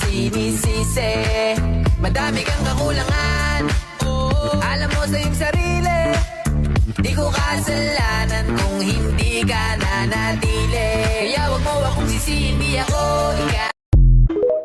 sinisisi. Madami kang kakulangan, alam mo sa iyong sarili. Di ko kasalanan kung hindi ka nanatili. Kaya wag mo akong sisihin, di ako ikaw.